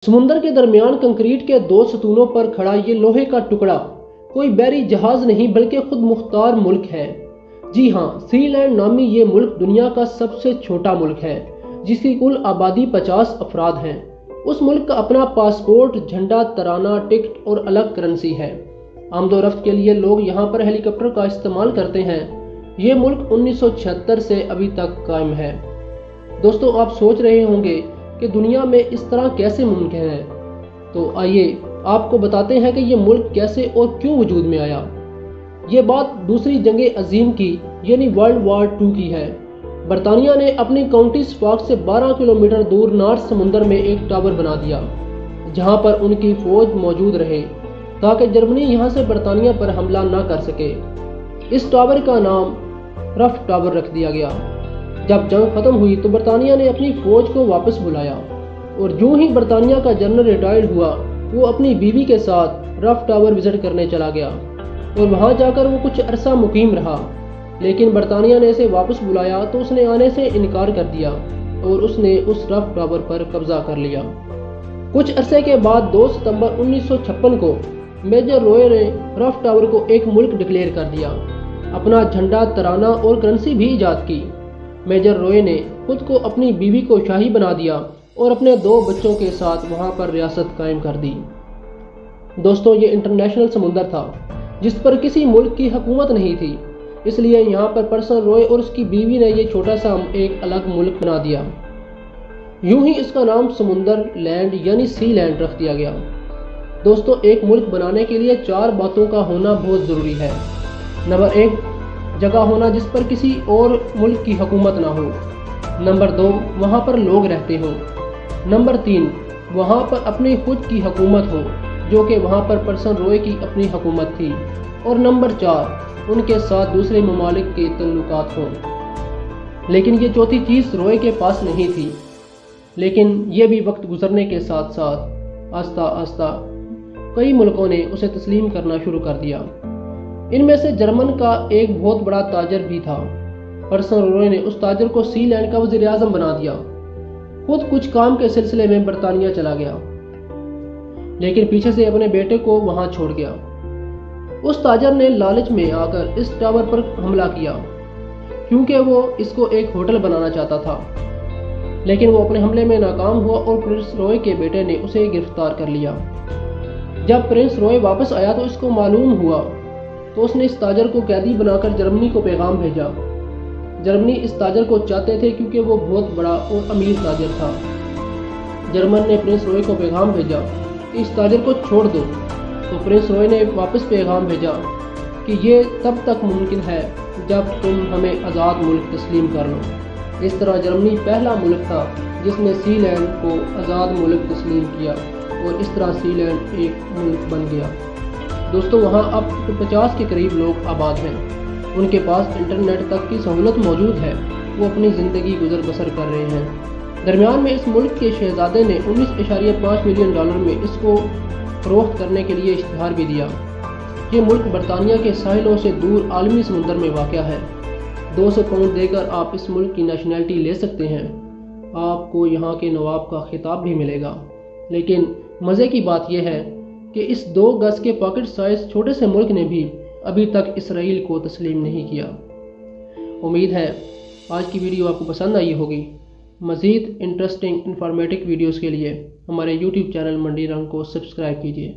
समुंदर के दरमियान कंक्रीट के दो सतूनों पर खड़ा ये लोहे का टुकड़ा कोई बहरी जहाज नहीं बल्कि खुद मुख्तार मुल्क है। जी हाँ, सीलैंड नामी ये मुल्क दुनिया का सबसे छोटा मुल्क है जिसकी कुल आबादी 50 अफराद हैं। उस मुल्क का अपना पासपोर्ट, झंडा, तराना, टिकट और अलग करेंसी है। आमदोरफ्त के लिए लोग यहाँ पर हेलीकॉप्टर का इस्तेमाल करते हैं। ये मुल्क 1976 से अभी तक कायम है। दोस्तों, आप सोच रहे होंगे कि दुनिया में इस तरह कैसे मुमकिन है, तो आइए आपको बताते हैं कि ये मुल्क कैसे और क्यों वजूद में आया। ये बात दूसरी जंग अजीम की यानी वर्ल्ड वार 2 की है। बरतानिया ने अपनी काउंटी सफॉक से 12 किलोमीटर दूर नॉर्थ समुंदर में एक टावर बना दिया जहां पर उनकी फौज मौजूद रहे ताकि जर्मनी यहां से बरतानिया पर हमला न कर सके। इस टावर का नाम रफ टावर रख दिया गया। जब जंग खत्म हुई तो बरतानिया ने अपनी फौज को वापस बुलाया और यूं ही बरतानिया का जनरल रिटायर्ड हुआ, वो अपनी बीवी के साथ रफ टावर विजिट करने चला गया और वहां जाकर वो कुछ अरसा मुकीम रहा। लेकिन बरतानिया ने इसे वापस बुलाया तो उसने आने से इनकार कर दिया और उसने उस रफ टावर पर कब्जा कर लिया। कुछ अरसे के बाद 2 सितंबर 1956 को मेजर रॉय ने रफ टावर को एक मुल्क डिक्लेयर कर दिया, अपना झंडा, तराना और करेंसी भी ईजाद की। मेजर रॉय ने खुद को अपनी बीवी को शाही बना दिया और अपने 2 बच्चों के साथ वहां पर रियासत कायम कर दी। दोस्तों, ये इंटरनेशनल समुंदर था जिस पर किसी मुल्क की हुकूमत नहीं थी, इसलिए यहाँ पर पर्सन रॉय और उसकी बीवी ने ये छोटा सा एक अलग मुल्क बना दिया। यूं ही इसका नाम समुंदर लैंड यानी सी लैंड रख दिया गया। दोस्तों, एक मुल्क बनाने के लिए 4 बातों का होना बहुत ज़रूरी है। नंबर 1, जगह होना जिस पर किसी और मुल्क की हुकूमत ना हो। नंबर 2, वहाँ पर लोग रहते हों। नंबर 3, वहाँ पर अपनी खुद की हुकूमत हो जो कि वहाँ पर पर्सन रॉय की अपनी हुकूमत थी। और नंबर 4, उनके साथ दूसरे ममालिक के तल्लुकात हों। लेकिन ये चौथी चीज़ रॉय के पास नहीं थी। लेकिन ये भी वक्त गुजरने के साथ साथ आस्ता आस्ता कई मुल्कों ने उसे तस्लीम करना शुरू कर दिया। इनमें से जर्मन का एक बहुत बड़ा ताजर भी था। पर्सन रॉय ने उस ताजर को सी लैंड का वज़ीर आज़म बना दिया। खुद कुछ काम के सिलसिले में बरतानिया चला गया, लेकिन पीछे से अपने बेटे को वहां छोड़ गया। उस ताजर ने लालच में आकर इस टावर पर हमला किया क्योंकि वो इसको एक होटल बनाना चाहता था। लेकिन वो अपने हमले में नाकाम हुआ और प्रिंस रॉय के बेटे ने उसे गिरफ्तार कर लिया। जब प्रिंस रॉय वापस आया तो इसको मालूम हुआ तो उसने इस ताजर को कैदी बनाकर जर्मनी को पैगाम भेजा। जर्मनी इस ताजर को चाहते थे क्योंकि वो बहुत बड़ा और अमीर ताजर था। जर्मन ने प्रिंस रॉय को पैगाम भेजा कि इस ताजर को छोड़ दो, तो प्रिंस रॉय ने वापस पैगाम भेजा कि ये तब तक मुमकिन है जब तुम हमें आज़ाद मुल्क तस्लीम कर लो। इस तरह जर्मनी पहला मुल्क था जिसने सी लैंड को आज़ाद मुल्क तस्लीम किया और इस तरह सी लैंड एक मुल्क बन गया। दोस्तों, वहाँ अब 50 के करीब लोग आबाद हैं। उनके पास इंटरनेट तक की सहूलत मौजूद है। वो अपनी ज़िंदगी गुजर बसर कर रहे हैं। दरमियान में इस मुल्क के शहजादे ने 19.5 मिलियन डॉलर में इसको फरोख्त करने के लिए इश्तिहार भी दिया। ये मुल्क बरतानिया के साहिलों से दूर आलमी समुंदर में वाक़या है। 200 पाउंड देकर आप इस मुल्क की नेशनैलिटी ले सकते हैं। आपको यहाँ के नवाब का खिताब भी मिलेगा। लेकिन मज़े की बात यह है कि इस 2 गज के पॉकेट साइज छोटे से मुल्क ने भी अभी तक इसराइल को तस्लीम नहीं किया। उम्मीद है आज की वीडियो आपको पसंद आई होगी। मज़ीद इंटरेस्टिंग इंफॉर्मेटिव वीडियोस के लिए हमारे YouTube चैनल मंडी रंग को सब्सक्राइब कीजिए।